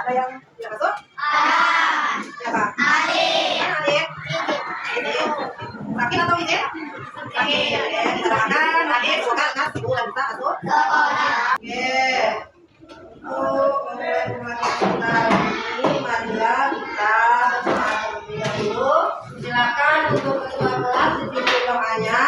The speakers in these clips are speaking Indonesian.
Ada yang tidak masuk? Siapa? Mana adik? Makin atau ini? Makin. Silakan adik, silakan angkat ibu dan kita masuk. Oke. Ini marilah kita berdoa terlebih dahulu. Silakan untuk ketua kelas dipimpin doanya.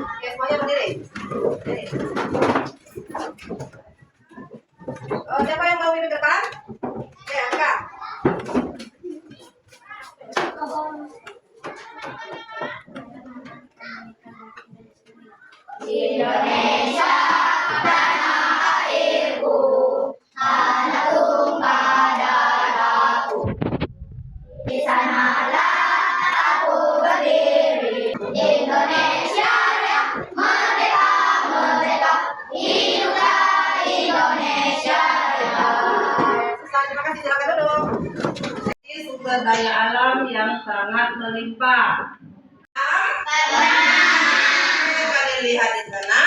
Oke, semuanya berdiri. Siapa yang mau di depan? Oke, angkat. Indonesia tanah airku, tanah tumpah darahku. Di sanalah aku berdiri. Indonesia Raya, merdeka, merdeka. Hiduplah Indonesia Raya. Terima kasih, silakan duduk. Sumber daya alam yang sangat melimpah. Kalian lihat di sana.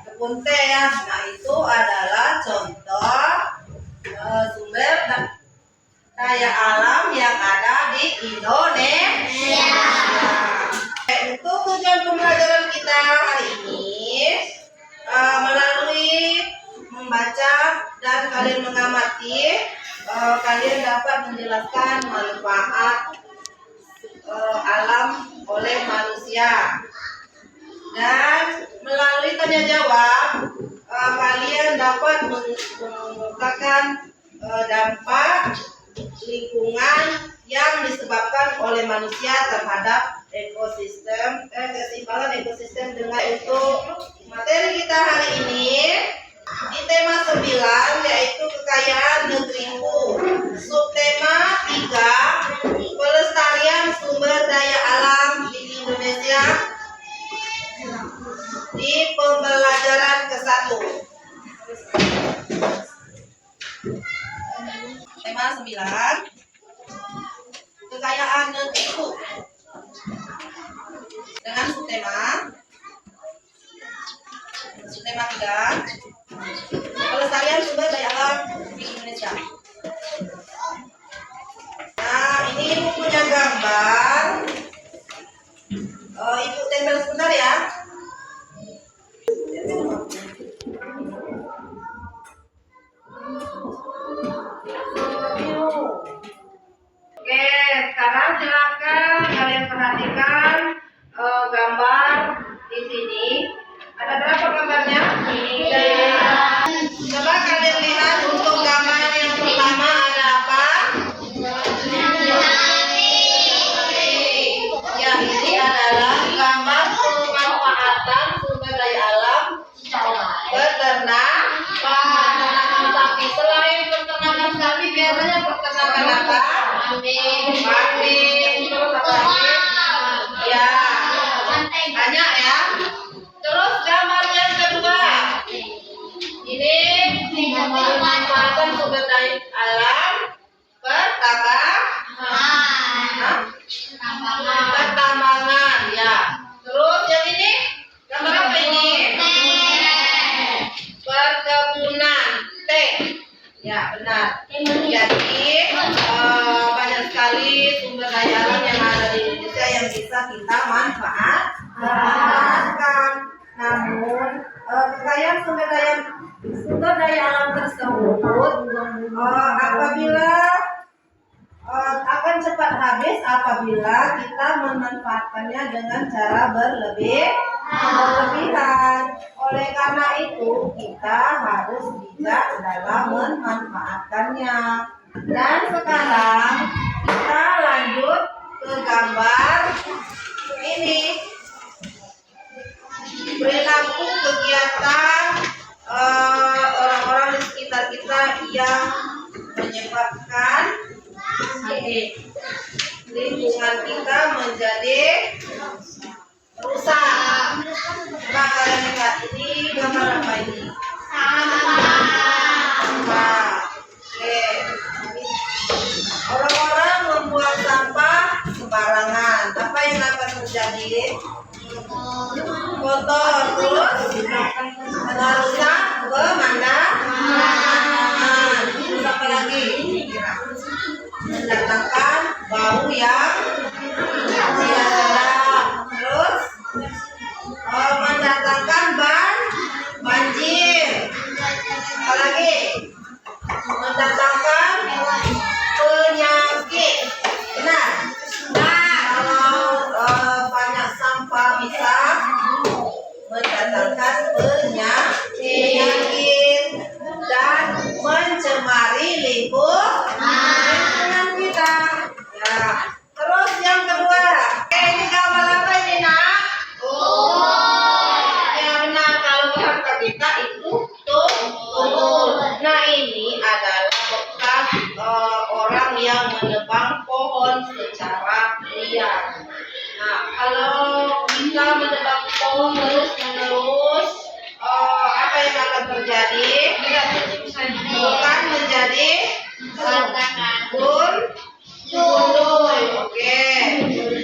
Kebun teh ya. Nah, itu adalah contoh sumber daya alam yang ada di Indonesia. Untuk tujuan pembelajaran kita hari ini melalui membaca dan kalian mengamati, kalian dapat menjelaskan manfaat alam oleh manusia, dan melalui tanya jawab kalian dapat mengungkapkan dampak lingkungan yang disebabkan oleh manusia terhadap ekosistem, keseimbangan ekosistem. Dengan untuk materi kita hari ini di tema 9, yaitu kekayaan negeriku. Subtema 3, pelestarian sumber daya alam di Indonesia, di pembelajaran ke-1. Tema 9, kekayaan negeriku, dengan subtema 3, pelestarian sumber daya alam di Indonesia. Nah, ini ibu punya gambar. Ibu tempel sebentar ya. Oke, sekarang silakan kalian perhatikan gambar di sini. Ada berapa gambarnya? Coba kalian lihat untuk gambar yang pertama ada apa? Ya, ini adalah gambar pemanfaatan sumber daya alam peternakan sapi. Selain peternakan sapi, biasanya peternakan apa? Kambing, terus apa lagi? Ya, banyak ya. Terus gambar yang kedua, ini pemanfaatan sumber daya alam pertambangan ya. Terus yang ini gambar apa ini? Perkebunan teh. Ya, benar. Jadi banyak sekali sumber daya alam yang ada di Indonesia yang bisa kita manfaatkan. Namun kekayaan sumber daya alam tersebut apabila akan cepat habis apabila kita memanfaatkannya dengan cara berlebihan. Oleh karena itu kita harus bijak dalam memanfaatkannya. Dan sekarang kita lanjut ke gambar ini. Perilaku kegiatan orang-orang di sekitar kita yang menyebabkan lingkungan kita menjadi rusak. Coba kalian lihat ini gambar apa ini? Sampah. Oke. Orang-orang membuang sampah sembarangan. Apa yang akan terjadi? Kotor terus merusak pemandangan. Terus apa lagi? Mendatangkan bau yang tidak sedap. Terus mendatangkan banjir. Apa lagi? Mendatangkan penyakit. Benar? Kalau banyak sampah bisa mendatangkan penyakit dan mencemari lingkungan kita. Ya. Terus yang kedua, ini gambar apa ini nak? Ya benar, kalau bahasa kita itu tutul. Nah ini adalah bekas orang yang menebang pohon secara liar. Nah kalau kita menebang pohon terus-menerus, apa yang akan terjadi? Bukan menjadi gundul. Oke.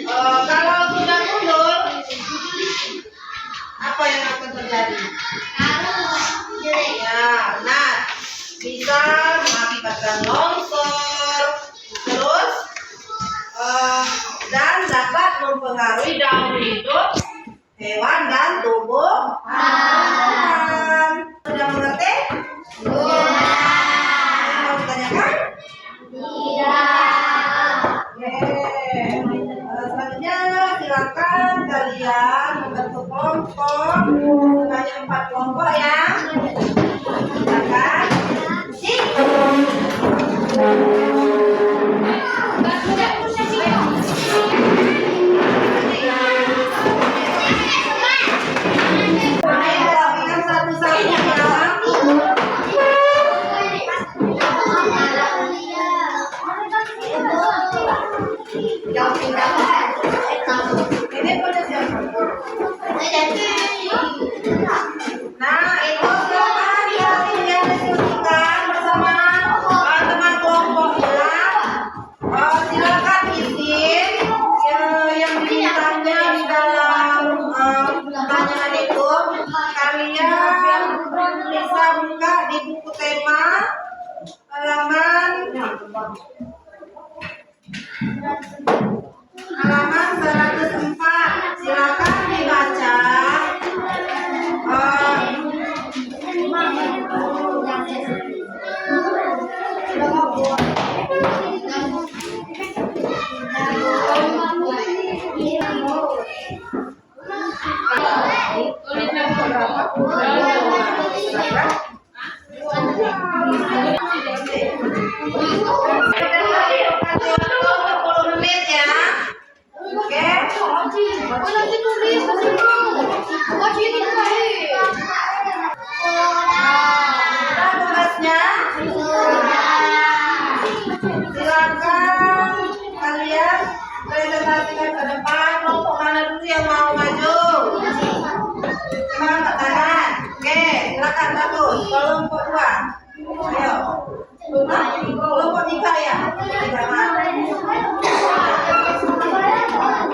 Kalau sudah gundul, apa yang akan terjadi? Ya, nah bisa mengakibatkan longsor, terus dan dapat mempengaruhi daur hidup hewan dan tumbuhan. Sudah mengerti? Mau ditanyakan? Selanjutnya silakan kalian membentuk kelompok sebanyak 4 kelompok ya. Silakan. Ayo rapikan satu-satu ya. Ini punya siapa? Nah, itu silakan ya diskusikan bersama teman kelompoknya. Silakan isi yang dimintanya di dalam pertanyaan itu. Kalian bisa buka di buku tema halaman 104. Silakan dibaca. Silakan kalian presentasikan ke depan. Kelompok mana dulu yang mau maju? Coba angkat tangan. Oke, silakan bagus. Kelompok 2. Ayo. Kelompok 3 ya.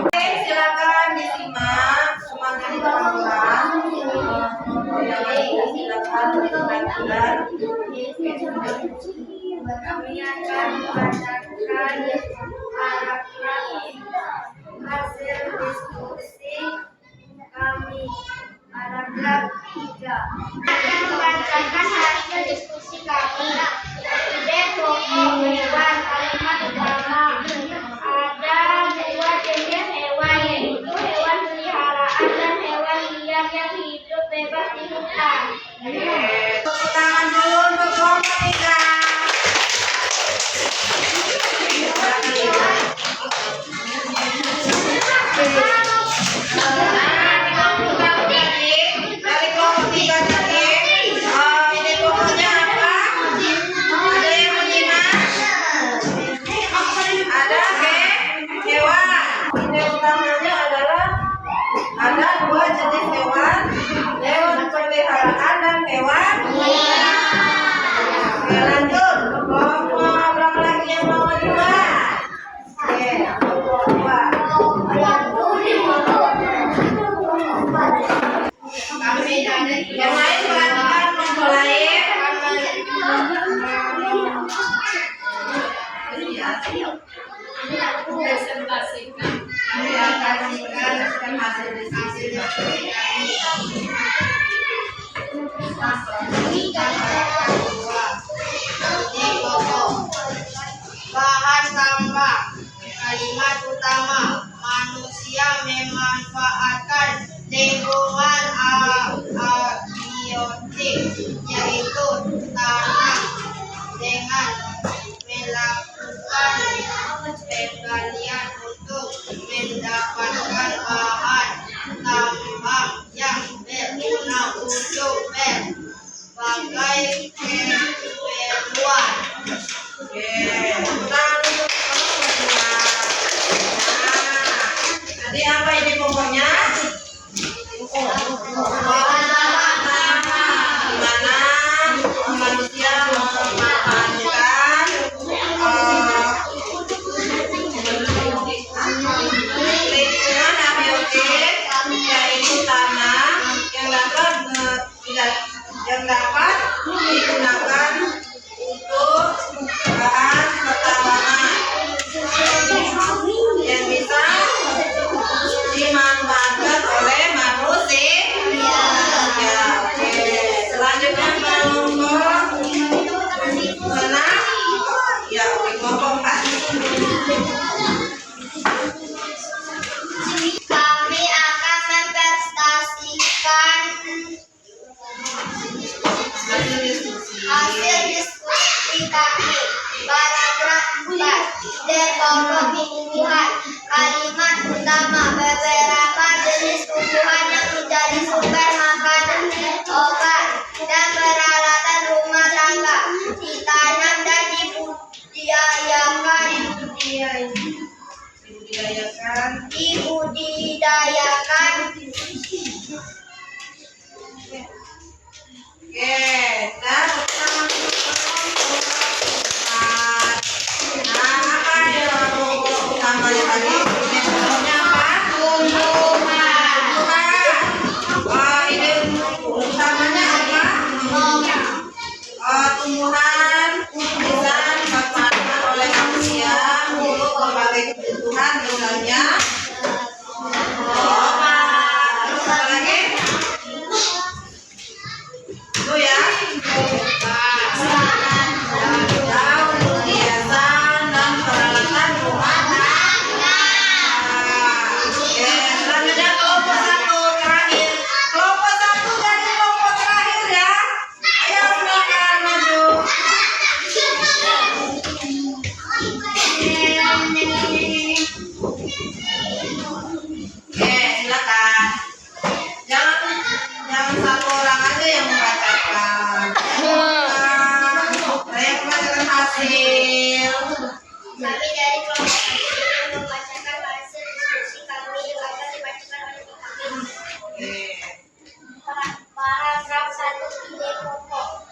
Oke, silakan disimak. Semuanya dilakukan. Yang lain silakan diperhatikan. Kami akan membacakan hasil diskusi kami. Paragraf 3. Akan membacakan hasil diskusi kami. Ide pokok hewan. Kalimat utama. Ada 2 jenis hewan, yaitu hewan peliharaan dan hewan liar yang hidup bebas di hutan. Tepuk tangan dulu untuk kelompok 3. Ini pokoknya apa? Ada yang menyimak? dengan melakukan penggalian untuk mendapatkan bahan tambang yang berguna untuk berbagai keperluan. Jadi apa ini pokoknya? Dimana manusia memanfaatkan lingkungan abiotik, yaitu tanah yang dapat digunakan untuk bahan pertambangan yang bisa dimanfaatkan oleh manusia. Ya, oke. Selanjutnya kelompok mana? Ya, kelompok 4. Kami akan mempresentasikan hasil diskusi kami. Paragraf 4. Pokok pilihan kalimat utama beberapa jenis tumbuhan yang menjadi sumber makanan, obat, dan peralatan rumah tangga ditanam dan dibudidayakan. Oke, dan pertama apa yang utamanya tadi? Contohnya apa? Tumbuhan. Ide utamanya apa? Tumbuhan bisa dimanfaatkan oleh manusia untuk berbagai kebutuhan, misalnya obat. Terus apa lagi? Itu ya. Daun, hiasan, dan peralatan rumah tangga. Oke, selanjutnya kelompok 1 terakhir. Kelompok 1 dan kelompok terakhir ya. Ayo silakan maju. Oke, silakan. Jangan satu orang aja yang membacakan. Saya membacakan hasil. Kami dari kelompok ini membacakan hasil diskusi kami yang akan dibacakan oleh kami. Oke. Paragraf 1 ide pokok.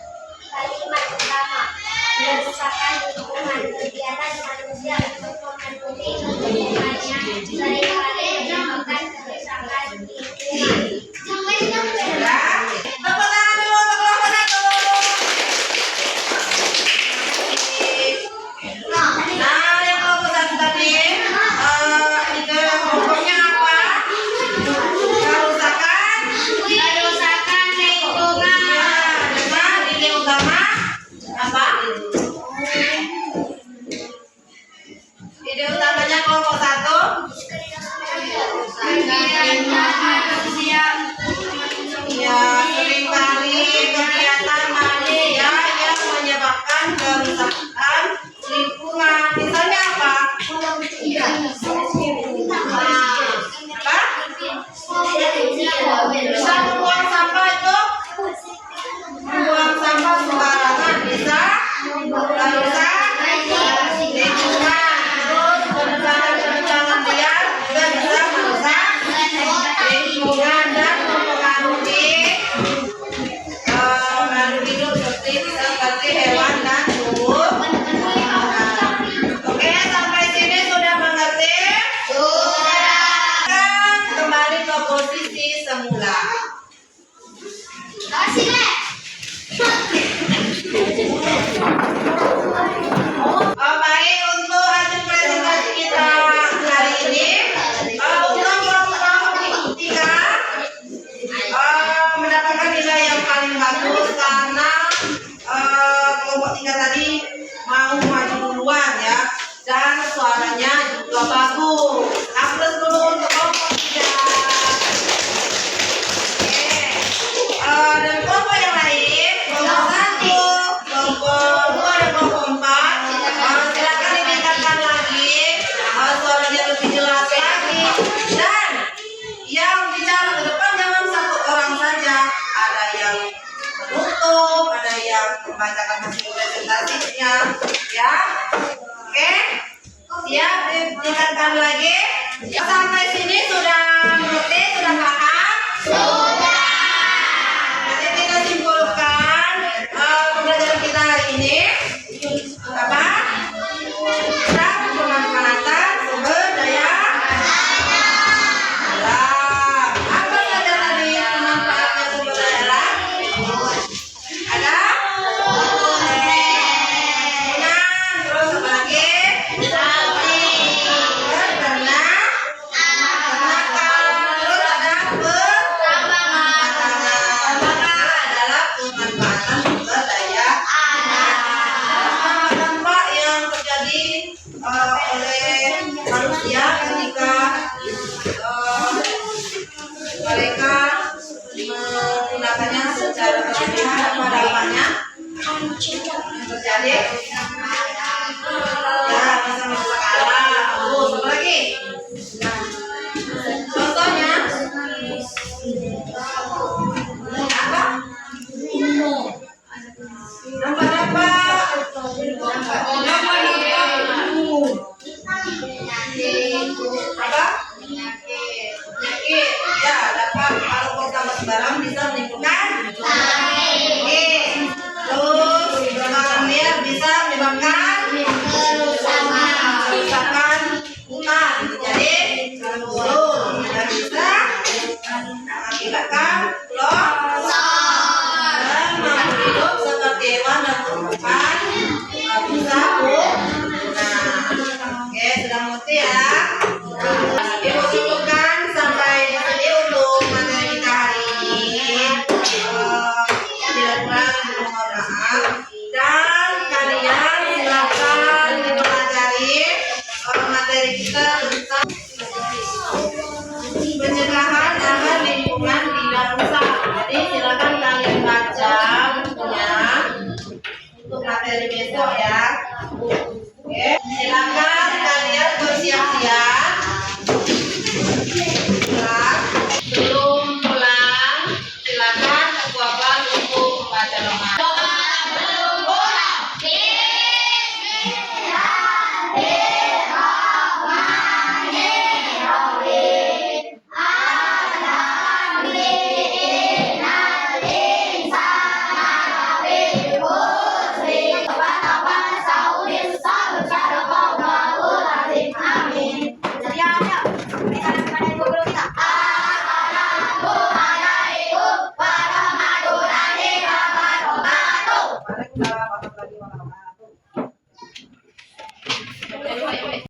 Kalimat utama. Merusakan lingkungan. Kegiatan manusia untuk memenuhi kebutuhannya seringkali menyebabkan kerusakan lingkungan. Ya. Tepuk tangan dulu untuk kelompok 1. Nah, yang kelompok 1 tadi, ide pokoknya apa? Kerusakan lingkungan. dengan ide utama apa? Ide utamanya kelompok 1. Ya, seringkali kegiatan manusia yang menyebabkan kerusakan lingkungan. Misalnya apa? Apa? Bisa membuang sampah itu? Membuang sampah sembarangan bisa merusak lingkungan. Terus berbicara liar juga bisa merusak lingkungan dan mempengaruhi makhluk hidup seperti hewan dan tumbuh. Oke, sampai sini sudah mengerti? Sudah. Kembali ke posisi semula. Baik, untuk hasil presentasi kita hari ini, untuk kelompok 3 mendapatkan nilai yang paling bagus karena kelompok 3 tadi mau maju duluan ya, dan suaranya juga bagus. Aplaus dulu untuk kelompok 3. Oke, dan kelompok yang lain, kelompok 1, kelompok 2, dan kelompok 4 membacakan hasil presentasinya, ya. Oke, siap ditingkatkan lagi. Sampai sini sudah mengerti, sudah paham? Sudah. Jadi kita simpulkan pembelajaran kita hari ini apa? Tentang pemanfaatan sumber daya alam. Apa saja tadi pemanfaatnya sumber daya alam? Ada? Terus apa lagi? Manusia ketika mereka menggunakannya secara berlebihan, apa dampaknya yang terjadi?